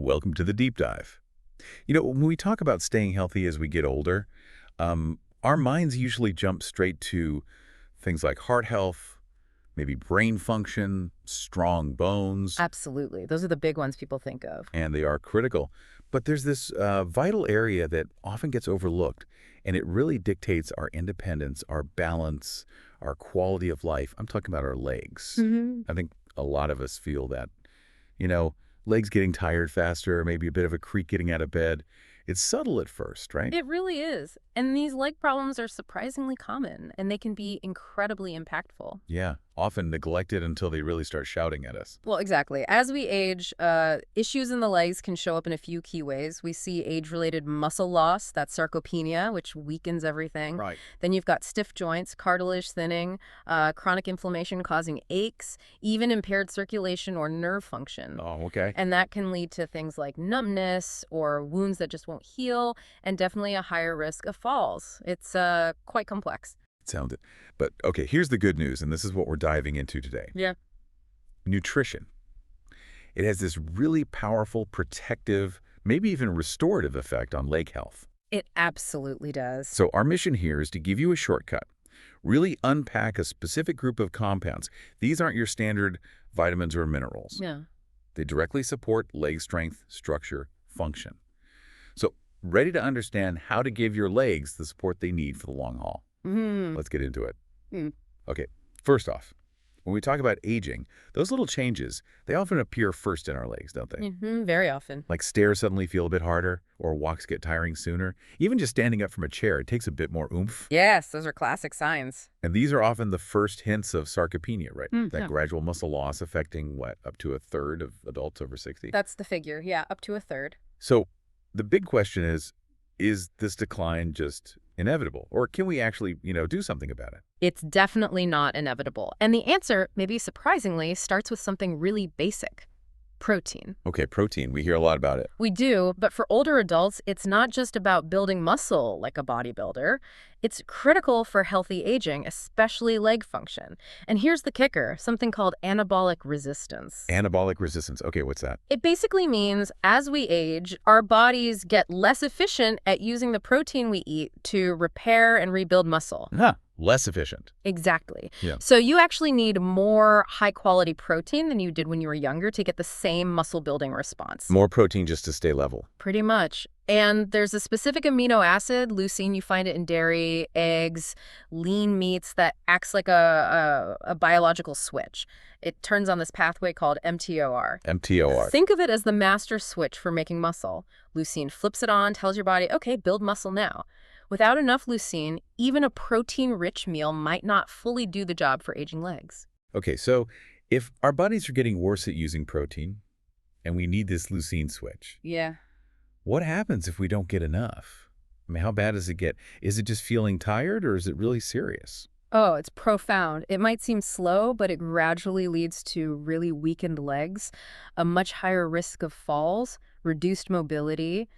Welcome to the deep dive. When we talk about staying healthy as we get older, our minds usually jump straight to things like heart health, maybe brain function, strong bones, Absolutely. Those are the big ones people think of. and they are critical. But there's this vital area that often gets overlooked, and it really dictates our independence, our balance, our quality of life. I'm talking about our legs. Hmm. I think a lot of us feel that, you know, legs getting tired faster, maybe a bit of a creak getting out of bed. It's subtle at first, right? It really is. And these leg problems are surprisingly common, and they can be incredibly impactful. Yeah, often neglected until they really start shouting at us. Well, exactly. As we age, issues in the legs can show up in a few key ways. We see age-related muscle loss, that's sarcopenia, which weakens everything. Right. Then you've got stiff joints, cartilage thinning, chronic inflammation causing aches, even impaired circulation or nerve function. Oh, okay. And that can lead to things like numbness or wounds that just won't heal, and definitely a higher risk of falls. It's quite complex. Sounded. But okay, here's the good news, and this is what we're diving into today. Yeah. Nutrition. It has this really powerful, protective, maybe even restorative effect on leg health. It absolutely does. So our mission here is to give you a shortcut. Really unpack a specific group of compounds. These aren't your standard vitamins or minerals. Yeah. They directly support leg strength, structure, function. So, ready to understand how to give your legs the support they need for the long haul. Mm. Let's get into it. Mm. Okay, first off, when we talk about aging, those little changes, they often appear first in our legs, don't they? Very often. Like stairs suddenly feel a bit harder, or walks get tiring sooner. Even just standing up from a chair, it takes a bit more oomph. Yes, those are classic signs. And these are often the first hints of sarcopenia, right? That Yeah. gradual muscle loss affecting, what, up to a third of adults over 60? That's the figure. Yeah, up to a third. So the big question is this decline just inevitable? Or can we actually, do something about it? It's definitely not inevitable. And the answer, maybe surprisingly, starts with something really basic: protein. Okay, protein. We hear a lot about it. We do, but for older adults, it's not just about building muscle like a bodybuilder. It's critical for healthy aging, especially leg function. And here's the kicker: something called anabolic resistance. Anabolic resistance. Okay, what's that? It basically means as we age, our bodies get less efficient at using the protein we eat to repair and rebuild muscle. Huh. Less efficient. Exactly. Yeah. So you actually need more high-quality protein than you did when you were younger to get the same muscle-building response. More protein just to stay level. Pretty much. And there's a specific amino acid, leucine, you find it in dairy, eggs, lean meats, that acts like a biological switch. It turns on this pathway called mTOR. mTOR. Think of it as the master switch for making muscle. Leucine flips it on, tells your body, okay, build muscle now. Without enough leucine, even a protein-rich meal might not fully do the job for aging legs. Okay, so if our bodies are getting worse at using protein and we need this leucine switch, Yeah. what happens if we don't get enough? I mean, how bad does it get? Is it just feeling tired or is it really serious? Oh, it's profound. It might seem slow, but it gradually leads to really weakened legs, a much higher risk of falls, reduced mobility,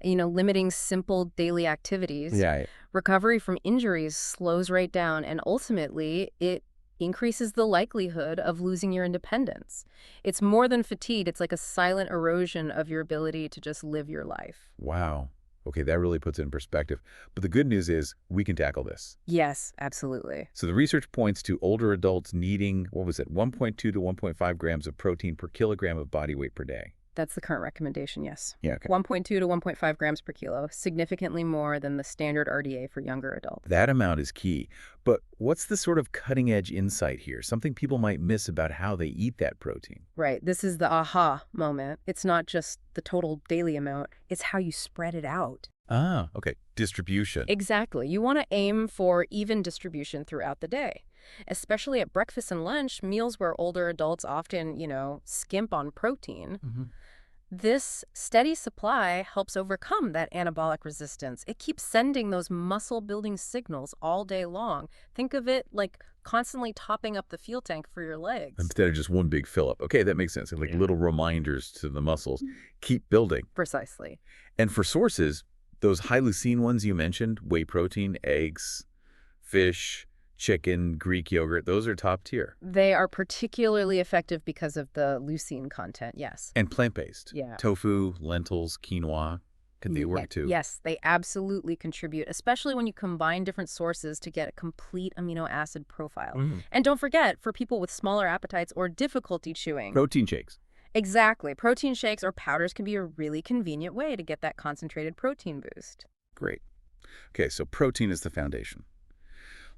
limiting simple daily activities. Yeah. Recovery from injuries slows right down, and ultimately, it increases the likelihood of losing your independence. It's more than fatigue. It's like a silent erosion of your ability to just live your life. Wow. Okay, that really puts it in perspective. But the good news is we can tackle this. Yes, absolutely. So the research points to older adults needing, 1.2 to 1.5 grams of protein per kilogram of body weight per day. That's the current recommendation, yes. Yeah, okay. 1.2 to 1.5 grams per kilo, significantly more than the standard RDA for younger adults. That amount is key. But what's the sort of cutting-edge insight here? Something people might miss about how they eat that protein. Right. This is the aha moment. It's not just the total daily amount, it's how you spread it out. Ah, okay. Distribution. Exactly. You want to aim for even distribution throughout the day, especially at breakfast and lunch, meals where older adults often, skimp on protein. Mhm. This steady supply helps overcome that anabolic resistance. It keeps sending those muscle-building signals all day long. Think of it like constantly topping up the fuel tank for your legs. Instead of just one big fill-up. Okay, that makes sense. Like little reminders to the muscles. Keep building. Precisely. And for sources, those high leucine ones you mentioned, whey protein, eggs, fish, chicken, Greek yogurt, those are top tier. They are particularly effective because of the leucine content, yes. And plant-based. Yeah. Tofu, lentils, quinoa, could they work too? Yes, they absolutely contribute, especially when you combine different sources to get a complete amino acid profile. And don't forget, for people with smaller appetites or difficulty chewing. Protein shakes. Exactly. Protein shakes or powders can be a really convenient way to get that concentrated protein boost. Great. Okay, so protein is the foundation.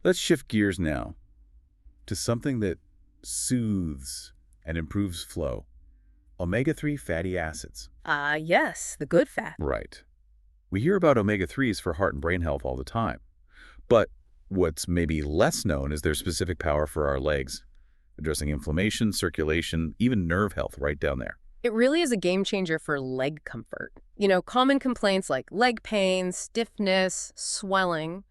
Let's shift gears now to something that soothes and improves flow. Omega-3 fatty acids. Yes, the good fat. Right. We hear about omega-3s for heart and brain health all the time. But what's maybe less known is their specific power for our legs, addressing inflammation, circulation, even nerve health right down there. It really is a game changer for leg comfort. Common complaints like leg pain, stiffness, swelling,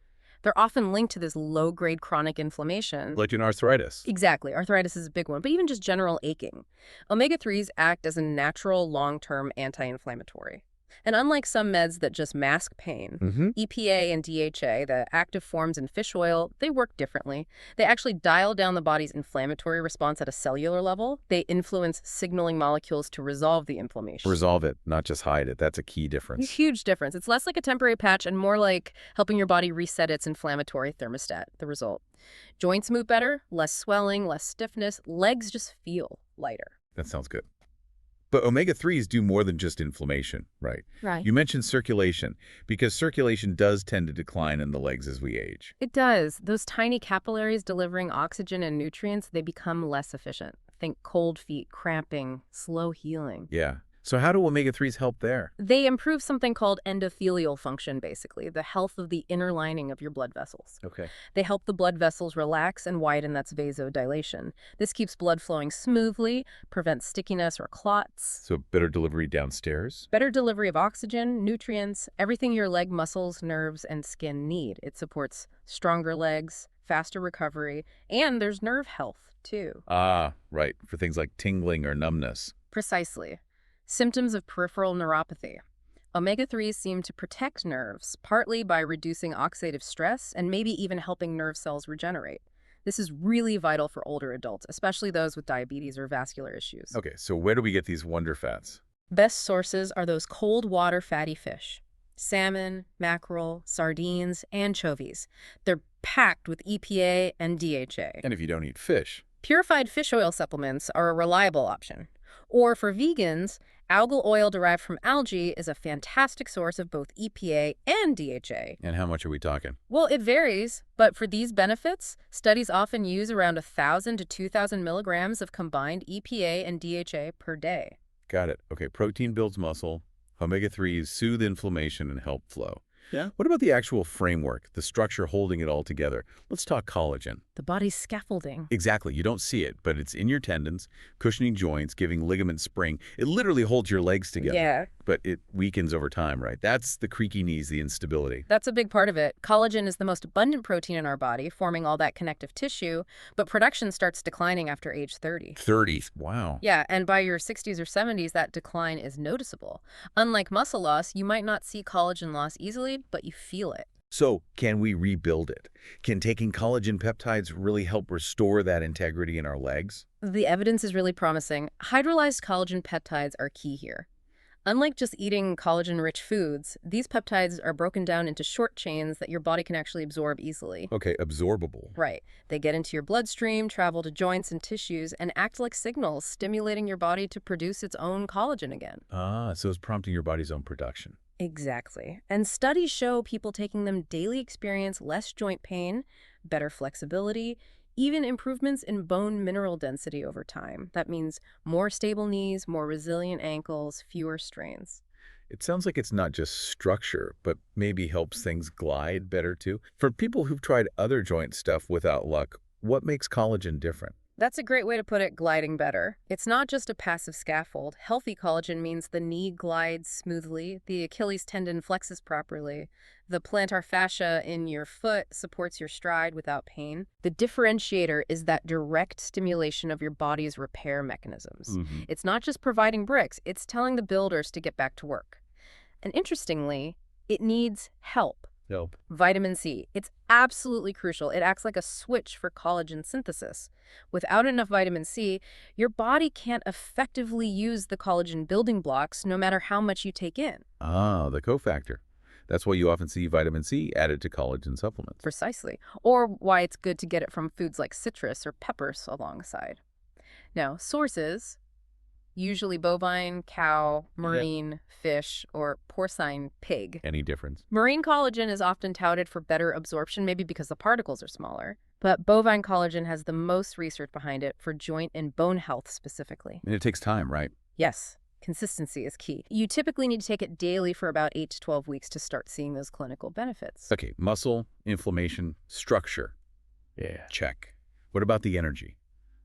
they're often linked to this low-grade chronic inflammation. Like in arthritis. Exactly. Arthritis is a big one, but even just general aching. Omega-3s act as a natural long-term anti-inflammatory. And unlike some meds that just mask pain, EPA and DHA, the active forms in fish oil, they work differently. They actually dial down the body's inflammatory response at a cellular level. They influence signaling molecules to resolve the inflammation. Resolve it, not just hide it. That's a key difference. Huge difference. It's less like a temporary patch and more like helping your body reset its inflammatory thermostat, the result. Joints move better, less swelling, less stiffness. Legs just feel lighter. That sounds good. But omega-3s do more than just inflammation, right? Right. You mentioned circulation, because circulation does tend to decline in the legs as we age. It does. Those tiny capillaries delivering oxygen and nutrients, they become less efficient. Think cold feet, cramping, slow healing. Yeah. So how do omega-3s help there? They improve something called endothelial function, basically, the health of the inner lining of your blood vessels. Okay. They help the blood vessels relax and widen, that's vasodilation. This keeps blood flowing smoothly, prevents stickiness or clots. So better delivery downstairs? Better delivery of oxygen, nutrients, everything your leg muscles, nerves, and skin need. It supports stronger legs, faster recovery, and there's nerve health, too. Ah, right. For things like tingling or numbness. Precisely. Symptoms of peripheral neuropathy. Omega-3s seem to protect nerves, partly by reducing oxidative stress and maybe even helping nerve cells regenerate. This is really vital for older adults, especially those with diabetes or vascular issues. Okay, so where do we get these wonder fats? Best sources are those cold water fatty fish. Salmon, mackerel, sardines, anchovies. They're packed with EPA and DHA. And if you don't eat fish? Purified fish oil supplements are a reliable option. Or for vegans, algal oil derived from algae is a fantastic source of both EPA and DHA. And how much are we talking? Well, it varies, but for these benefits, studies often use around 1,000 to 2,000 milligrams of combined EPA and DHA per day. Got it. Okay, protein builds muscle, omega-3s soothe inflammation and help flow. Yeah. What about the actual framework, the structure holding it all together? Let's talk collagen. The body's scaffolding. Exactly. You don't see it, but it's in your tendons, cushioning joints, giving ligament spring. It literally holds your legs together. Yeah. But it weakens over time, right? That's the creaky knees, the instability. That's a big part of it. Collagen is the most abundant protein in our body, forming all that connective tissue, but production starts declining after age 30. 30. Wow. Yeah, and by your 60s or 70s, that decline is noticeable. Unlike muscle loss, you might not see collagen loss easily, but you feel it. So can we rebuild it? Can taking collagen peptides really help restore that integrity in our legs? The evidence is really promising. Hydrolyzed collagen peptides are key here. Unlike just eating collagen-rich foods, these peptides are broken down into short chains that your body can actually absorb easily. Okay, absorbable. Right. They get into your bloodstream, travel to joints and tissues, and act like signals, stimulating your body to produce its own collagen again. Ah, so it's prompting your body's own production. Exactly. And studies show people taking them daily experience less joint pain, better flexibility, even improvements in bone mineral density over time. That means more stable knees, more resilient ankles, fewer strains. It sounds like it's not just structure, but maybe helps things glide better too. For people who've tried other joint stuff without luck, what makes collagen different? That's a great way to put it, gliding better. It's not just a passive scaffold. Healthy collagen means the knee glides smoothly, the Achilles tendon flexes properly, the plantar fascia in your foot supports your stride without pain. The differentiator is that direct stimulation of your body's repair mechanisms. It's not just providing bricks, it's telling the builders to get back to work. And interestingly, it needs help. Help. Vitamin C. It's absolutely crucial. It acts like a switch for collagen synthesis. Without enough vitamin C, your body can't effectively use the collagen building blocks no matter how much you take in. Ah, the cofactor. That's why you often see vitamin C added to collagen supplements. Precisely. Or why it's good to get it from foods like citrus or peppers alongside. Now, sources, usually bovine, cow, marine, fish, or porcine pig. Any difference? Marine collagen is often touted for better absorption, maybe because the particles are smaller. But bovine collagen has the most research behind it for joint and bone health specifically. And it takes time, right? Yes, consistency is key. You typically need to take it daily for about 8 to 12 weeks to start seeing those clinical benefits. Okay, muscle, inflammation, structure. Yeah. Check. What about the energy?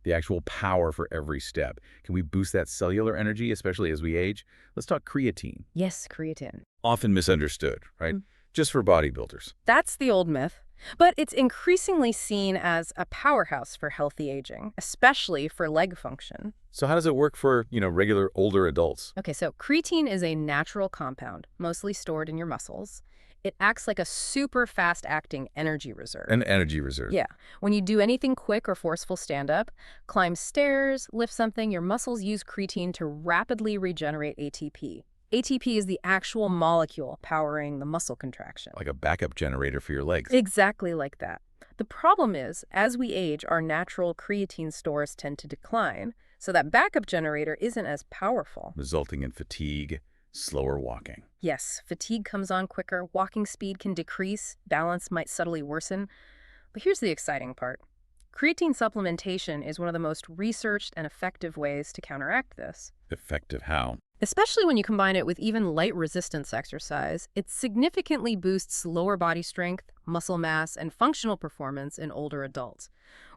The actual power for every step. Can we boost that cellular energy, especially as we age? Let's talk creatine. Yes, creatine. Often misunderstood, right? Just for bodybuilders. That's the old myth. But it's increasingly seen as a powerhouse for healthy aging, especially for leg function. So how does it work for, regular older adults? Okay, so creatine is a natural compound, mostly stored in your muscles. It acts like a super fast-acting energy reserve. An energy reserve. Yeah. When you do anything quick or forceful stand-up, climb stairs, lift something, your muscles use creatine to rapidly regenerate ATP. ATP is the actual molecule powering the muscle contraction. Like a backup generator for your legs. Exactly like that. The problem is, as we age, our natural creatine stores tend to decline, so that backup generator isn't as powerful. Resulting in fatigue, slower walking. Yes, fatigue comes on quicker, walking speed can decrease, balance might subtly worsen. But here's the exciting part. Creatine supplementation is one of the most researched and effective ways to counteract this. Effective how? Especially when you combine it with even light resistance exercise, it significantly boosts lower body strength, muscle mass, and functional performance in older adults.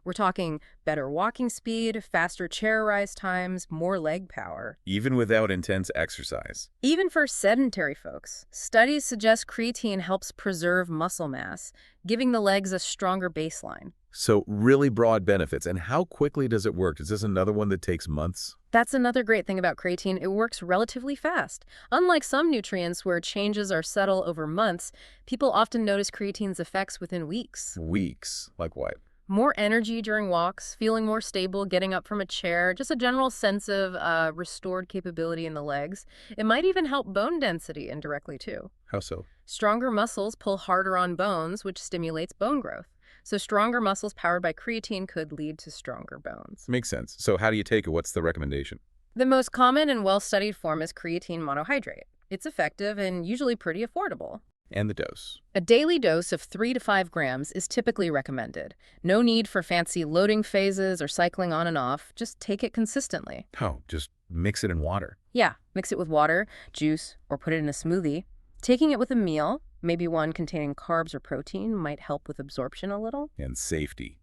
We're talking better walking speed, faster chair rise times, more leg power. Even without intense exercise. Even for sedentary folks, studies suggest creatine helps preserve muscle mass, giving the legs a stronger baseline. So really broad benefits. And how quickly does it work? Is this another one that takes months? That's another great thing about creatine. It works relatively fast. Unlike some nutrients where changes are subtle over months, people often notice creatine's effects within weeks. Weeks. Like what? More energy during walks, feeling more stable, getting up from a chair, just a general sense of restored capability in the legs. It might even help bone density indirectly, too. How so? Stronger muscles pull harder on bones, which stimulates bone growth. So stronger muscles powered by creatine could lead to stronger bones. Makes sense. So how do you take it? What's the recommendation? The most common and well-studied form is creatine monohydrate. It's effective and usually pretty affordable. And the dose. A daily dose of 3 to 5 grams is typically recommended. No need for fancy loading phases or cycling on and off. Just take it consistently. Oh, just mix it in water. Yeah, mix it with water, juice, or put it in a smoothie. Taking it with a meal, maybe one containing carbs or protein, might help with absorption a little. And safety.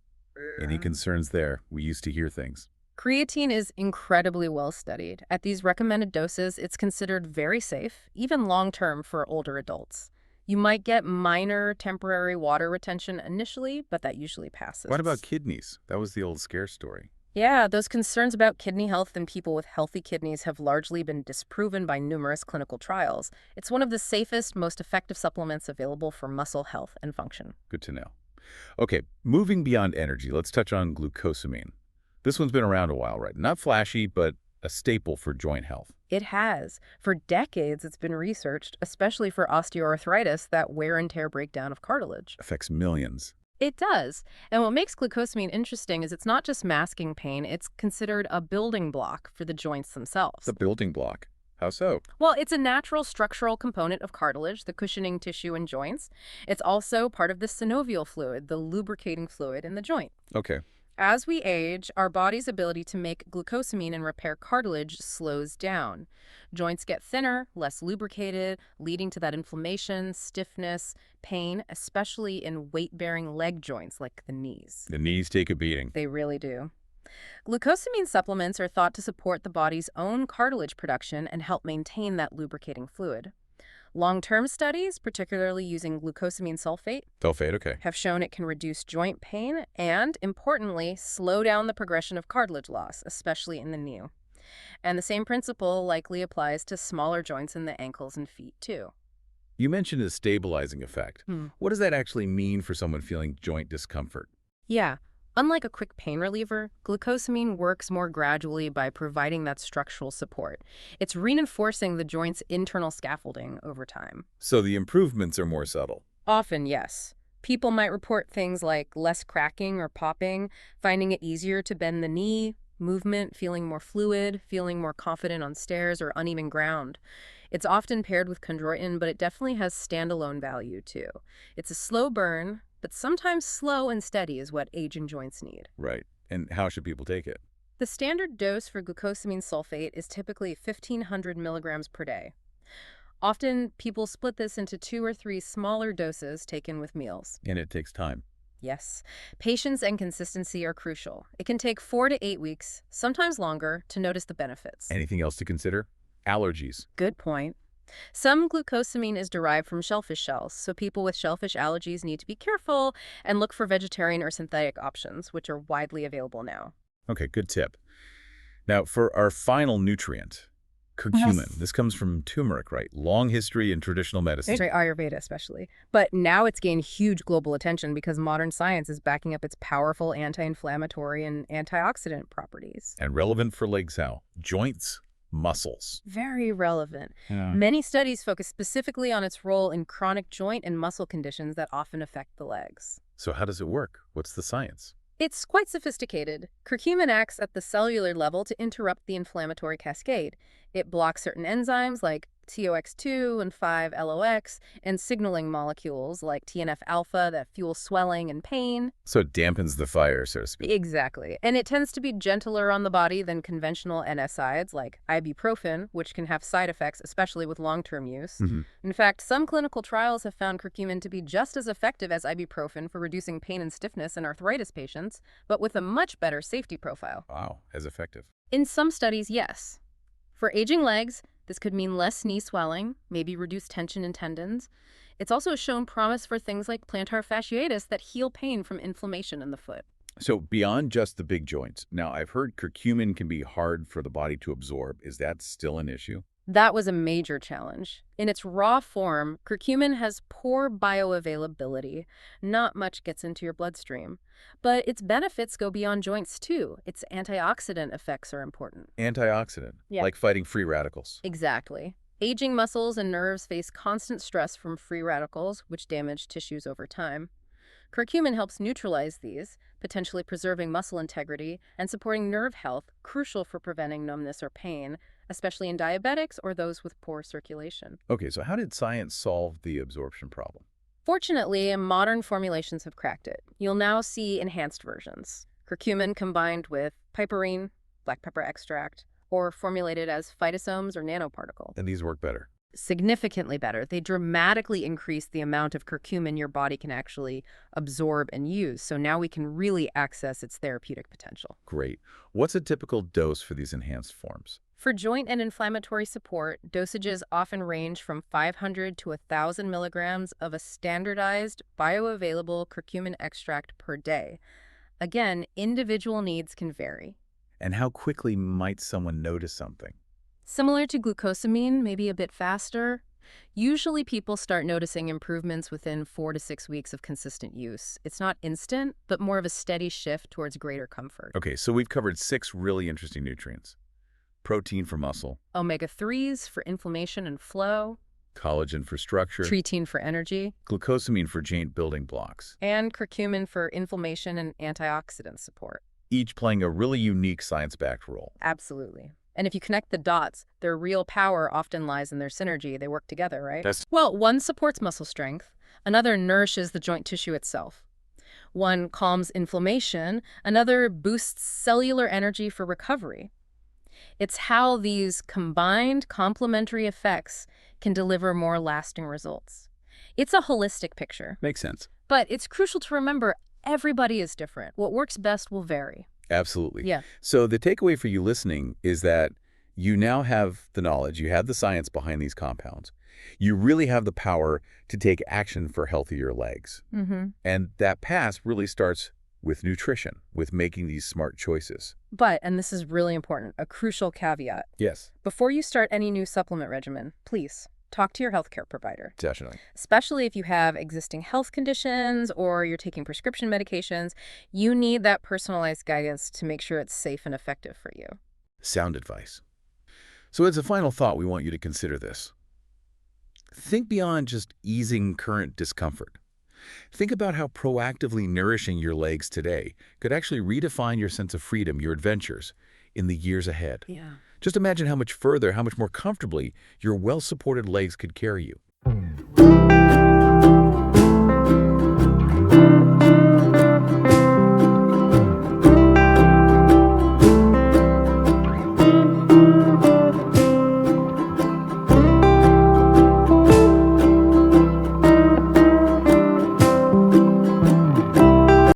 Any concerns there? We used to hear things. Creatine is incredibly well studied. At these recommended doses, it's considered very safe, even long-term for older adults. You might get minor temporary water retention initially, but that usually passes. What about kidneys? That was the old scare story. Yeah, those concerns about kidney health in people with healthy kidneys have largely been disproven by numerous clinical trials. It's one of the safest, most effective supplements available for muscle health and function. Good to know. Okay, moving beyond energy, let's touch on glucosamine. This one's been around a while, right? Not flashy, but a staple for joint health. It has. For decades, it's been researched, especially for osteoarthritis, that wear and tear breakdown of cartilage. Affects millions. It does. And what makes glucosamine interesting is it's not just masking pain, it's considered a building block for the joints themselves. The building block. How so? Well, it's a natural structural component of cartilage, the cushioning tissue in joints. It's also part of the synovial fluid, the lubricating fluid in the joint. Okay. As we age, our body's ability to make glucosamine and repair cartilage slows down. Joints get thinner, less lubricated, leading to that inflammation, stiffness, pain, especially in weight-bearing leg joints like the knees. The knees take a beating. They really do. Glucosamine supplements are thought to support the body's own cartilage production and help maintain that lubricating fluid. Long-term studies, particularly using glucosamine sulfate, Sulfate, okay. have shown it can reduce joint pain and, importantly, slow down the progression of cartilage loss, especially in the knee. And the same principle likely applies to smaller joints in the ankles and feet, too. You mentioned a stabilizing effect. What does that actually mean for someone feeling joint discomfort? Yeah. Unlike a quick pain reliever, glucosamine works more gradually by providing that structural support. It's reinforcing the joint's internal scaffolding over time. So the improvements are more subtle. Often, yes. People might report things like less cracking or popping, finding it easier to bend the knee, movement, feeling more fluid, feeling more confident on stairs or uneven ground. It's often paired with chondroitin, but it definitely has standalone value too. It's a slow burn, but sometimes slow and steady is what aging joints need. Right. And how should people take it? The standard dose for glucosamine sulfate is typically 1,500 milligrams per day. Often, people split this into 2 or 3 smaller doses taken with meals. And it takes time. Yes, patience and consistency are crucial. It can take 4 to 8 weeks, sometimes longer, to notice the benefits. Anything else to consider? Allergies. Good point. Some glucosamine is derived from shellfish shells, so people with shellfish allergies need to be careful and look for vegetarian or synthetic options, which are widely available now. Okay, good tip. Now, for our final nutrient, curcumin. This comes from turmeric, right? Long history in traditional medicine. Right, Ayurveda especially. But now it's gained huge global attention because modern science is backing up its powerful anti-inflammatory and antioxidant properties. And relevant for legs how? Joints, muscles. Very relevant. Yeah. Many studies focus specifically on its role in chronic joint and muscle conditions that often affect the legs. So how does it work? What's the science? It's quite sophisticated. Curcumin acts at the cellular level to interrupt the inflammatory cascade. It blocks certain enzymes like TOX2 and 5-LOX and signaling molecules like TNF-alpha that fuel swelling and pain. So it dampens the fire, so to speak. Exactly. And it tends to be gentler on the body than conventional NSAIDs like ibuprofen, which can have side effects, especially with long-term use. In fact, some clinical trials have found curcumin to be just as effective as ibuprofen for reducing pain and stiffness in arthritis patients, but with a much better safety profile. Wow, as effective. In some studies, yes. For aging legs, this could mean less knee swelling, maybe reduced tension in tendons. It's also shown promise for things like plantar fasciitis that heal pain from inflammation in the foot. So beyond just the big joints, now I've heard curcumin can be hard for the body to absorb. Is that still an issue? That was a major challenge. In its raw form, curcumin has poor bioavailability. Not much gets into your bloodstream. But its benefits go beyond joints, too. Its antioxidant effects are important. Antioxidant, Yeah. like fighting free radicals. Exactly. Aging muscles and nerves face constant stress from free radicals, which damage tissues over time. Curcumin helps neutralize these, potentially preserving muscle integrity and supporting nerve health, crucial for preventing numbness or pain, especially in diabetics or those with poor circulation. Okay, so how did science solve the absorption problem? Fortunately, modern formulations have cracked it. You'll now see enhanced versions. Curcumin combined with piperine, black pepper extract, or formulated as phytosomes or nanoparticles. And these work better. Significantly better. They dramatically increase the amount of curcumin your body can actually absorb and use. So now we can really access its therapeutic potential. Great. What's a typical dose for these enhanced forms? For joint and inflammatory support, dosages often range from 500 to 1,000 milligrams of a standardized bioavailable curcumin extract per day. Again, individual needs can vary. And how quickly might someone notice something? Similar to glucosamine, maybe a bit faster. Usually people start noticing improvements within 4 to 6 weeks of consistent use. It's not instant, but more of a steady shift towards greater comfort. Okay, so we've covered 6 really interesting nutrients. Protein for muscle, Omega-3s for inflammation and flow, collagen for structure, creatine for energy, glucosamine for joint building blocks, and curcumin for inflammation and antioxidant support. each playing a really unique science-backed role. Absolutely. And if you connect the dots, their real power often lies in their synergy. They work together, right? That's- Well, one supports muscle strength, another nourishes the joint tissue itself. One calms inflammation, another boosts cellular energy for recovery. It's how these combined complementary effects can deliver more lasting results. It's a holistic picture, Makes sense. but it's crucial to remember everybody is different. What works best will vary. Absolutely. Yeah. So the takeaway for you listening is that you now have the knowledge, you have the science behind these compounds. You really have the power to take action for healthier legs. And that path really starts with nutrition, with making these smart choices. But, and this is really important, a crucial caveat. Yes. Before you start any new supplement regimen, please talk to your healthcare provider, Definitely. especially if you have existing health conditions or you're taking prescription medications. You need that personalized guidance to make sure it's safe and effective for you. Sound advice. So as a final thought, we want you to consider this. Think beyond just easing current discomfort. Think about how proactively nourishing your legs today could actually redefine your sense of freedom, your adventures, in the years ahead. Yeah. Just imagine how much further, how much more comfortably your well-supported legs could carry you.